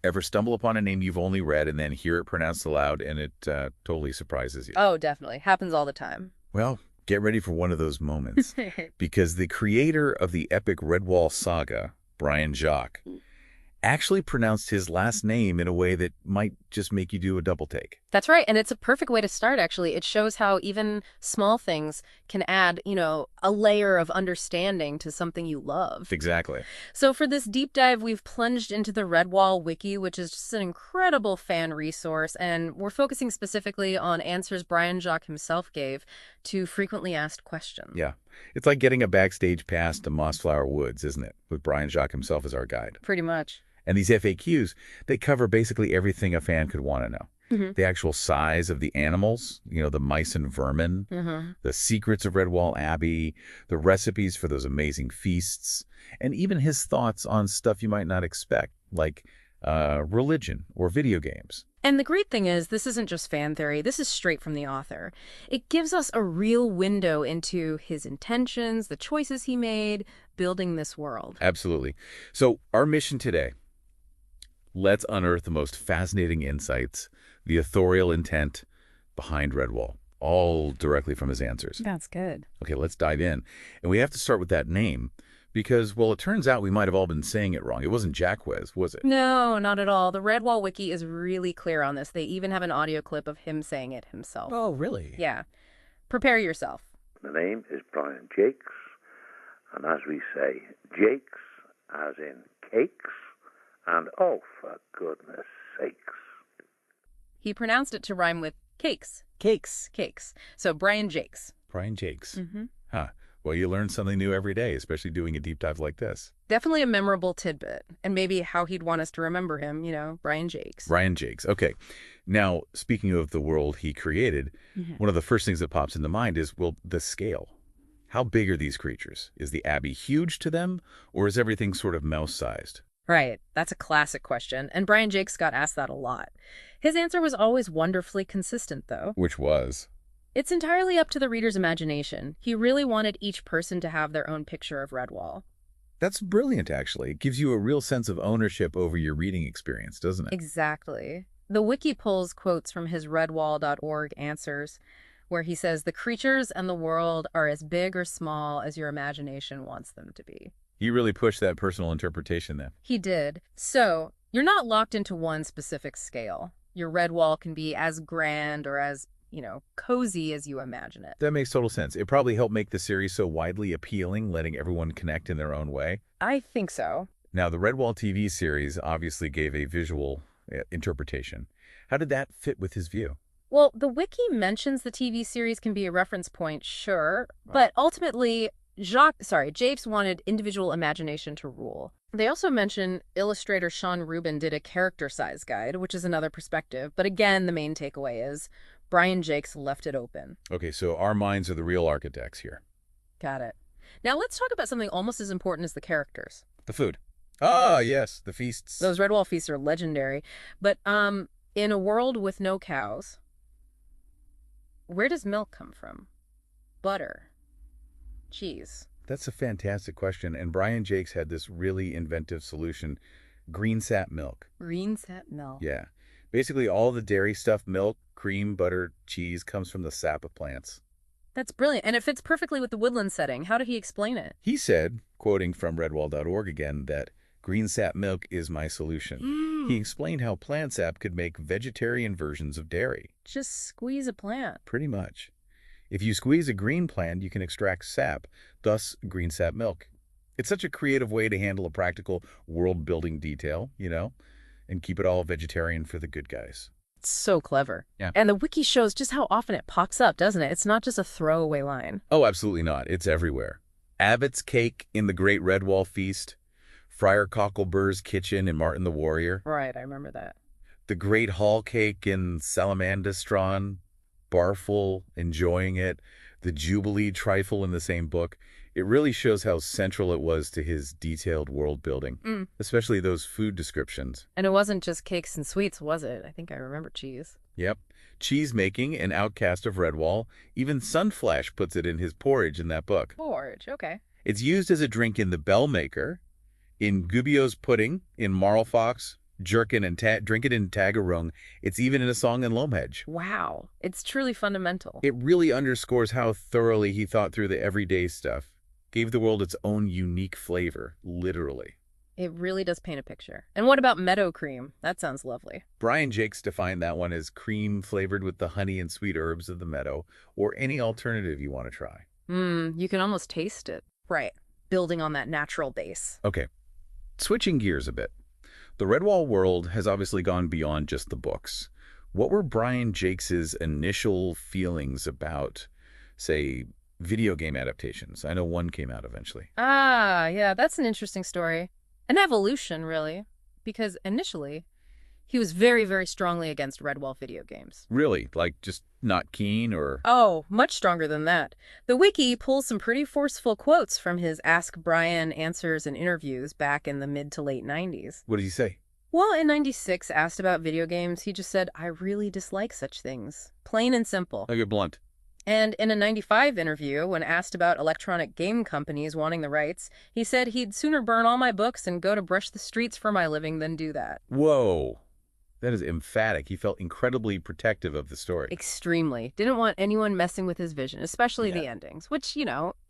Ever stumble upon a name you've only read and then hear it pronounced aloud and it totally surprises you? Oh, definitely. Happens all the time. Well, get ready for one of those moments, because the creator of the epic Redwall saga, Brian Jacques, actually pronounced his last name in a way that might just make you do a double take. That's right. And it's a perfect way to start, actually. It shows how even small things can add, a layer of understanding to something you love. Exactly. So for this deep dive, we've plunged into the Redwall Wiki, which is just an incredible fan resource, and we're focusing specifically on answers Brian Jacques himself gave to frequently asked questions. Yeah. It's like getting a backstage pass to Mossflower Woods, isn't it? With Brian Jacques himself as our guide. Pretty much. And these FAQs, they cover basically everything a fan could want to know. The actual size of the animals, the mice and vermin, the secrets of Redwall Abbey, the recipes for those amazing feasts, and even his thoughts on stuff you might not expect, like religion or video games. And the great thing is, this isn't just fan theory. This is straight from the author. It gives us a real window into his intentions, the choices he made, building this world. Absolutely. So our mission today, let's unearth the most fascinating insights, the authorial intent behind Redwall, all directly from his answers. That's good. Okay, let's dive in. And we have to start with that name because, well, it turns out we might have all been saying it wrong. It wasn't Jacques, was it? No, not at all. The Redwall Wiki is really clear on this. They even have an audio clip of him saying it himself. Oh, really? Yeah. Prepare yourself. The name is Brian Jacques, and as we say, Jakes as in cakes, and oh, for goodness sakes. He pronounced it to rhyme with cakes. Cakes. Cakes. So Brian Jacques. Brian Jacques. Huh. Well, you learn something new every day, especially doing a deep dive like this. Definitely a memorable tidbit. And maybe how he'd want us to remember him, Brian Jacques. Brian Jacques. Okay. Now, speaking of the world he created, one of the first things that pops into mind is, well, the scale. How big are these creatures? Is the Abbey huge to them, or is everything sort of mouse-sized? Right. That's a classic question. And Brian Jacques got asked that a lot. His answer was always wonderfully consistent, though. Which was? It's entirely up to the reader's imagination. He really wanted each person to have their own picture of Redwall. That's brilliant, actually. It gives you a real sense of ownership over your reading experience, doesn't it? Exactly. The wiki pulls quotes from his redwall.org answers, where he says the creatures and the world are as big or small as your imagination wants them to be. He really pushed that personal interpretation then. He did. So, you're not locked into one specific scale. Your Redwall can be as grand or as, cozy as you imagine it. That makes total sense. It probably helped make the series so widely appealing, letting everyone connect in their own way. I think so. Now, the Redwall TV series obviously gave a visual interpretation. How did that fit with his view? Well, the wiki mentions the TV series can be a reference point, sure, but ultimately Jacques wanted individual imagination to rule. They also mention illustrator Sean Rubin did a character size guide, which is another perspective. But again, the main takeaway is Brian Jacques left it open. Okay, so our minds are the real architects here. Got it. Now let's talk about something almost as important as the characters. The food. Ah, yes, the feasts. Those Redwall feasts are legendary. But in a world with no cows, where does milk come from? Butter. Cheese. That's a fantastic question, and Brian Jacques had this really inventive solution. Green sap milk. Green sap milk. Yeah. Basically, all the dairy stuff, milk, cream, butter, cheese, comes from the sap of plants. That's brilliant, and it fits perfectly with the woodland setting. How did he explain it? He said, quoting from redwall.org again, that green sap milk is my solution. He explained how plant sap could make vegetarian versions of dairy. Just squeeze a plant. Pretty much. If you squeeze a green plant, you can extract sap, thus green sap milk. It's such a creative way to handle a practical world-building detail, and keep it all vegetarian for the good guys. It's so clever. Yeah. And the wiki shows just how often it pops up, doesn't it? It's not just a throwaway line. Oh, absolutely not. It's everywhere. Abbott's cake in the Great Redwall Feast, Friar Cockleburr's kitchen in Martin the Warrior. Right, I remember that. the Great Hall Cake in Salamandastron, Barful enjoying it, the Jubilee trifle in the same book. It really shows how central it was to his detailed world building, especially those food descriptions. And it wasn't just cakes and sweets, was it? I think I remember cheese. Yep. Cheese making, an outcast of Redwall. Even Sunflash puts it in his porridge in that book. Porridge, okay. It's used as a drink in The Bell Maker, in Gubbio's pudding, in Marlfox, Jerkin and drinking in Tagarung. It's even in a song in Lomhedge. Wow. It's truly fundamental. It really underscores how thoroughly he thought through the everyday stuff. Gave the world its own unique flavor, literally. It really does paint a picture. And what about meadow cream? That sounds lovely. Brian Jacques defined that one as cream flavored with the honey and sweet herbs of the meadow, or any alternative you want to try. You can almost taste it. Right. Building on that natural base. Okay, switching gears a bit. The Redwall world has obviously gone beyond just the books. What were Brian Jacques' initial feelings about, say, video game adaptations? I know one came out eventually. Ah, yeah, that's an interesting story. An evolution, really. Because initially, he was very, very strongly against Redwall video games. Really? Like, just not keen, or? Oh, much stronger than that. The wiki pulls some pretty forceful quotes from his Ask Brian answers and interviews back in the mid to late 90s. What did he say? Well, in 96, asked about video games, he just said, "I really dislike such things." Plain and simple. Like, you're blunt. And in a 95 interview, when asked about electronic game companies wanting the rights, he said he'd sooner burn all my books and go to brush the streets for my living than do that. Whoa. That is emphatic. He felt incredibly protective of the story. Extremely. Didn't want anyone messing with his vision, especially the endings, which,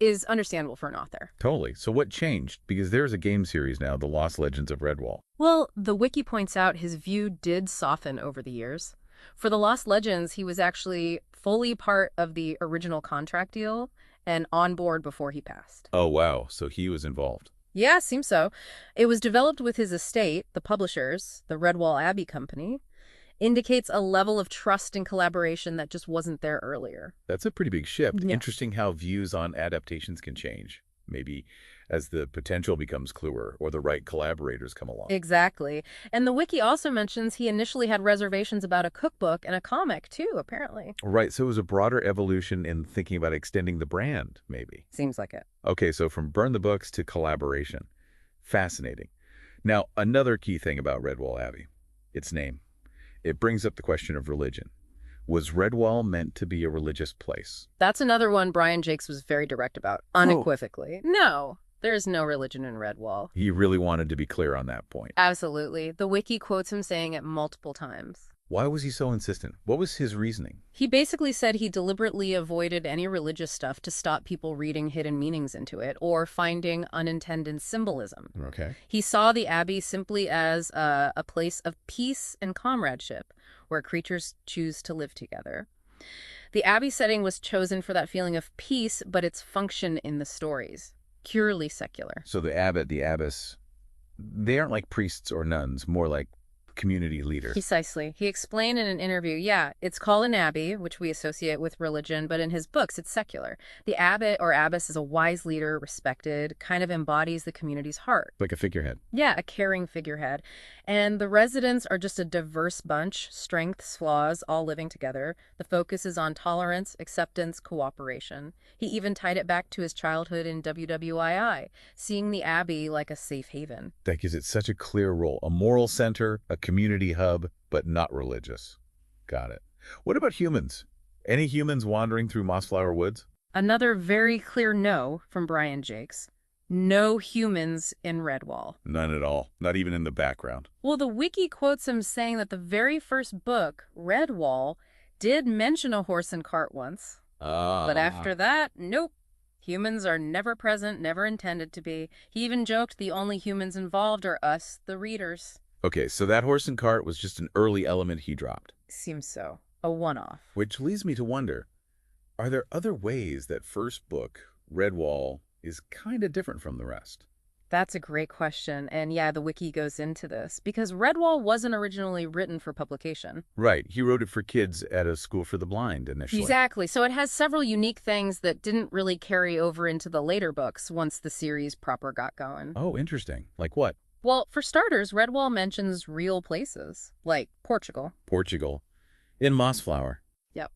is understandable for an author. Totally. So what changed? Because there's a game series now, The Lost Legends of Redwall. Well, the wiki points out his view did soften over the years. For The Lost Legends, he was actually fully part of the original contract deal and on board before he passed. Oh, wow. So he was involved. Yeah, seems so. It was developed with his estate, the publishers, the Redwall Abbey company. Indicates a level of trust and collaboration that just wasn't there earlier. That's a pretty big shift. Yeah. Interesting how views on adaptations can change. Maybe as the potential becomes clearer or the right collaborators come along. Exactly. And the wiki also mentions he initially had reservations about a cookbook and a comic, too, apparently. Right, so it was a broader evolution in thinking about extending the brand, maybe. Seems like it. Okay, so from burn the books to collaboration. Fascinating. Now, another key thing about Redwall Abbey, its name. It brings up the question of religion. Was Redwall meant to be a religious place? That's another one Brian Jacques was very direct about, unequivocally. No, there is no religion in Redwall. He really wanted to be clear on that point. Absolutely. The wiki quotes him saying it multiple times. Why was he so insistent? What was his reasoning? He basically said he deliberately avoided any religious stuff to stop people reading hidden meanings into it or finding unintended symbolism. Okay. He saw the Abbey simply as a place of peace and comradeship where creatures choose to live together. The Abbey setting was chosen for that feeling of peace, but its function in the stories. Purely secular. So the abbot, the abbess, they aren't like priests or nuns, more like community leaders. Precisely. He explained in an interview, yeah, it's called an abbey, which we associate with religion, but in his books, it's secular. The abbot or abbess is a wise leader, respected, kind of embodies the community's heart. Like a figurehead. Yeah, a caring figurehead. And the residents are just a diverse bunch, strengths, flaws, all living together. The focus is on tolerance, acceptance, cooperation. He even tied it back to his childhood in WWII, seeing the abbey like a safe haven. That gives it such a clear role. A moral center, a community hub, but not religious. Got it. What about humans? Any humans wandering through Mossflower Woods? Another very clear no from Brian Jacques. No humans in Redwall. None at all. Not even in the background. Well, the wiki quotes him saying that the very first book, Redwall, did mention a horse and cart once. But after that, nope. Humans are never present, never intended to be. He even joked the only humans involved are us, the readers. Okay, so that horse and cart was just an early element he dropped. Seems so. A one-off. Which leads me to wonder, are there other ways that first book, Redwall, is kind of different from the rest? That's a great question. And yeah, the wiki goes into this. Because Redwall wasn't originally written for publication. Right. He wrote it for kids at a school for the blind initially. Exactly. So it has several unique things that didn't really carry over into the later books once the series proper got going. Oh, interesting. Like what? Well, for starters, Redwall mentions real places, like Portugal. Portugal. In Mossflower. Yep.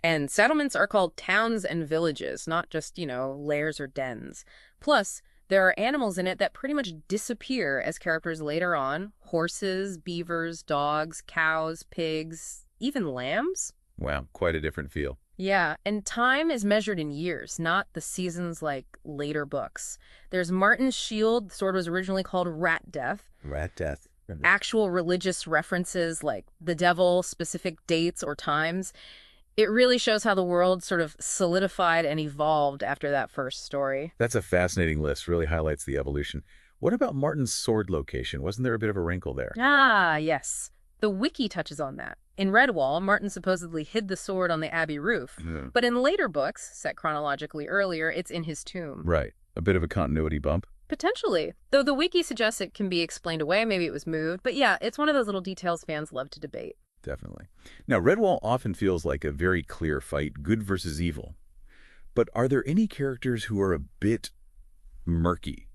And settlements are called towns and villages, not just, lairs or dens. Plus, there are animals in it that pretty much disappear as characters later on. Horses, beavers, dogs, cows, pigs, even lambs. Wow, quite a different feel. Yeah, and time is measured in years, not the seasons like later books. There's Martin's Shield. The sword was originally called Rat Death. Rat Death. actual religious references like the devil, specific dates or times. It really shows how the world sort of solidified and evolved after that first story. That's a fascinating list, really highlights the evolution. What about Martin's sword location? Wasn't there a bit of a wrinkle there? Ah, yes. The wiki touches on that. In Redwall, Martin supposedly hid the sword on the Abbey roof. Yeah. But in later books, set chronologically earlier, it's in his tomb. Right. A bit of a continuity bump. Potentially. Though the wiki suggests it can be explained away, maybe it was moved. But yeah, it's one of those little details fans love to debate. Definitely. Now, Redwall often feels like a very clear fight, good versus evil. But are there any characters who are a bit murky?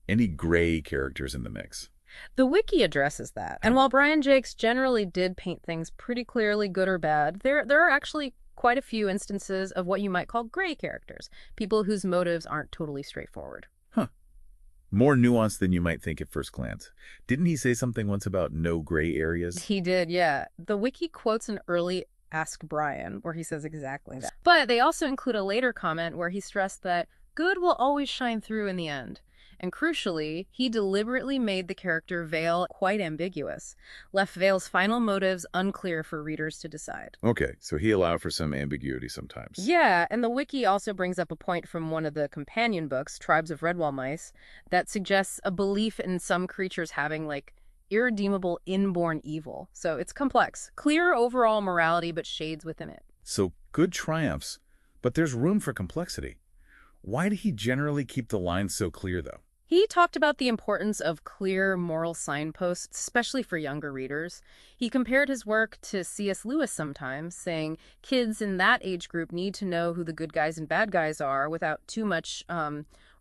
Any gray characters in the mix? The wiki addresses that. And while Brian Jacques generally did paint things pretty clearly good or bad, there are actually quite a few instances of what you might call gray characters, people whose motives aren't totally straightforward. Huh. More nuanced than you might think at first glance. Didn't he say something once about no gray areas? He did, yeah. The wiki quotes an early Ask Brian where he says exactly that. But they also include a later comment where he stressed that good will always shine through in the end. And crucially, he deliberately made the character Vale quite ambiguous, left Vale's final motives unclear for readers to decide. Okay, so he allowed for some ambiguity sometimes. Yeah, and the wiki also brings up a point from one of the companion books, Tribes of Redwall Mice, that suggests a belief in some creatures having, like, irredeemable inborn evil. So it's complex. Clear overall morality, but shades within it. So good triumphs, but there's room for complexity. Why did he generally keep the lines so clear, though? He talked about the importance of clear moral signposts, especially for younger readers. He compared his work to C.S. Lewis sometimes, saying kids in that age group need to know who the good guys and bad guys are without too much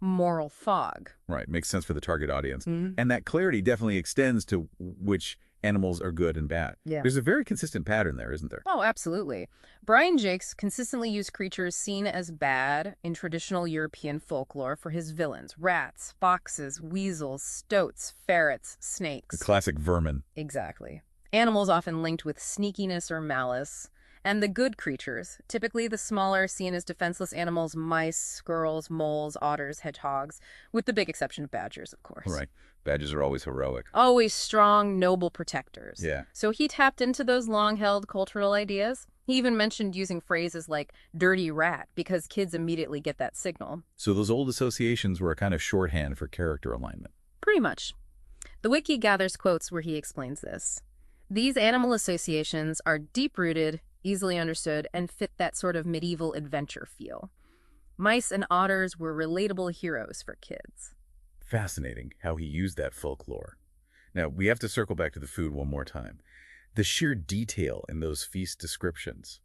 moral fog. Right, makes sense for the target audience. Mm-hmm. And that clarity definitely extends to which animals are good and bad. Yeah. There's a very consistent pattern there, isn't there? Oh, absolutely. Brian Jacques consistently used creatures seen as bad in traditional European folklore for his villains. Rats, foxes, weasels, stoats, ferrets, snakes. The classic vermin. Exactly. Animals often linked with sneakiness or malice. And the good creatures, typically the smaller, seen as defenseless animals, mice, squirrels, moles, otters, hedgehogs, with the big exception of badgers, of course. Right. Badgers are always heroic. Always strong, noble protectors. Yeah. So he tapped into those long-held cultural ideas. He even mentioned using phrases like dirty rat because kids immediately get that signal. So those old associations were a kind of shorthand for character alignment. Pretty much. The wiki gathers quotes where he explains this. These animal associations are deep-rooted, easily understood, and fit that sort of medieval adventure feel. Mice and otters were relatable heroes for kids. Fascinating how he used that folklore. Now, we have to circle back to the food one more time. The sheer detail in those feast descriptions.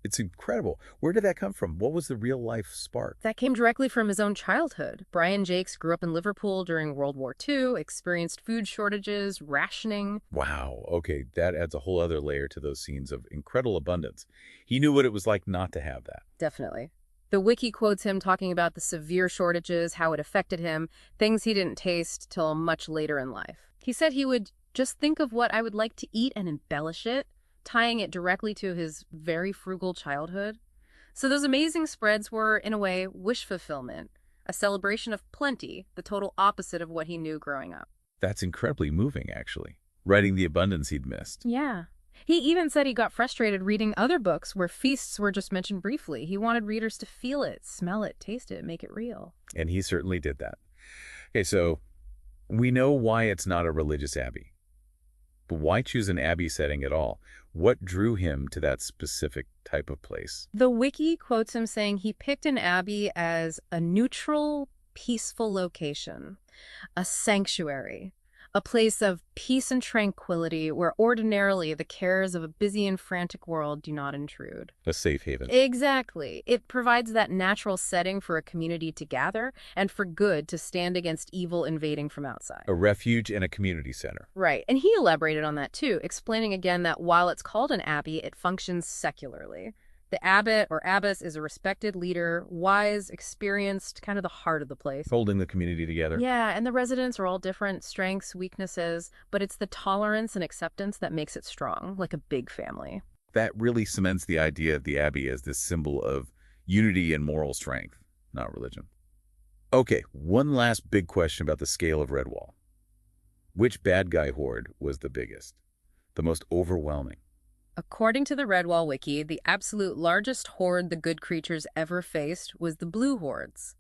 It's incredible. Where did that come from? What was the real-life spark? That came directly from his own childhood. Brian Jacques grew up in Liverpool during World War II, experienced food shortages, rationing. Wow. Okay, that adds a whole other layer to those scenes of incredible abundance. He knew what it was like not to have that. Definitely. The wiki quotes him talking about the severe shortages, how it affected him, things he didn't taste till much later in life. He said he would just think of what I would like to eat and embellish it, tying it directly to his very frugal childhood. So those amazing spreads were, in a way, wish fulfillment, a celebration of plenty, the total opposite of what he knew growing up. That's incredibly moving, actually. Writing the abundance he'd missed. Yeah. He even said he got frustrated reading other books where feasts were just mentioned briefly. He wanted readers to feel it, smell it, taste it, make it real. And he certainly did that. Okay, so we know why it's not a religious abbey. But why choose an abbey setting at all? What drew him to that specific type of place? The wiki quotes him saying he picked an abbey as a neutral, peaceful location, a sanctuary, a place of peace and tranquility where ordinarily the cares of a busy and frantic world do not intrude. A safe haven. Exactly. It provides that natural setting for a community to gather and for good to stand against evil invading from outside. A refuge and a community center. Right. And he elaborated on that too, explaining again that while it's called an abbey, it functions secularly. The abbot or abbess is a respected leader, wise, experienced, kind of the heart of the place. Holding the community together. Yeah, and the residents are all different, strengths, weaknesses, but it's the tolerance and acceptance that makes it strong, like a big family. That really cements the idea of the abbey as this symbol of unity and moral strength, not religion. Okay, one last big question about the scale of Redwall. Which bad guy horde was the biggest? The most overwhelming? According to the Redwall Wiki, the absolute largest horde the good creatures ever faced was the Blue Hordes,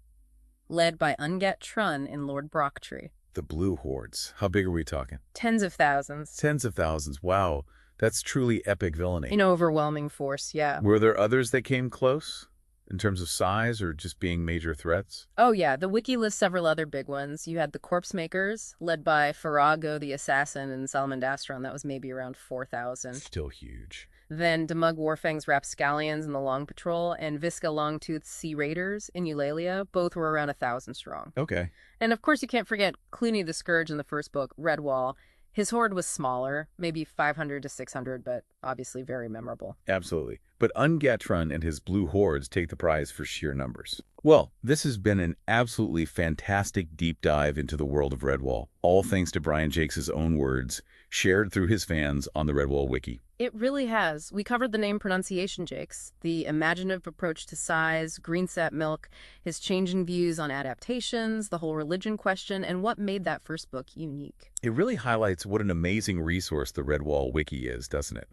led by Ungat Trun in Lord Brocktree. The blue hordes. How big are we talking? Tens of thousands. Tens of thousands. Wow. That's truly epic villainy. An overwhelming force, yeah. Were there others that came close in terms of size or just being major threats? Oh yeah, the wiki lists several other big ones. You had the Corpse Makers, led by Farago the Assassin in Salamandastron. That was maybe around 4,000. Still huge. Then Demug Warfang's Rapscallions in the Long Patrol and Visca Longtooth's Sea Raiders in Eulalia. Both were around 1,000 strong. Okay. And of course you can't forget Clooney the Scourge in the first book, Redwall. His horde was smaller, maybe 500 to 600, but obviously very memorable. Absolutely. But Ungatrun and his blue hordes take the prize for sheer numbers. Well, this has been an absolutely fantastic deep dive into the world of Redwall, all thanks to Brian Jacques' own words, shared through his fans on the Redwall Wiki. It really has. We covered the name pronunciation, Jacques, the imaginative approach to size, greensap milk, his changing views on adaptations, the whole religion question, and what made that first book unique. It really highlights what an amazing resource the Redwall Wiki is, doesn't it?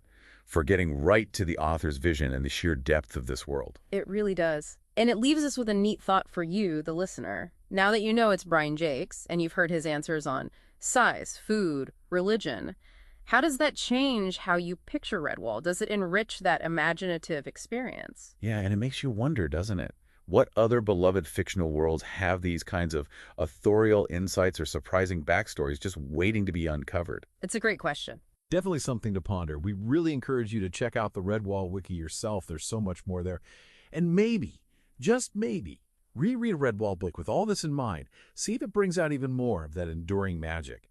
For getting right to the author's vision and the sheer depth of this world. It really does. And it leaves us with a neat thought for you, the listener. Now that you know it's Brian Jacques, and you've heard his answers on size, food, religion, how does that change how you picture Redwall? Does it enrich that imaginative experience? Yeah, and it makes you wonder, doesn't it? What other beloved fictional worlds have these kinds of authorial insights or surprising backstories just waiting to be uncovered? It's a great question. Definitely something to ponder. We really encourage you to check out the Redwall Wiki yourself. There's so much more there. And maybe, just maybe, reread a Redwall book with all this in mind. See if it brings out even more of that enduring magic.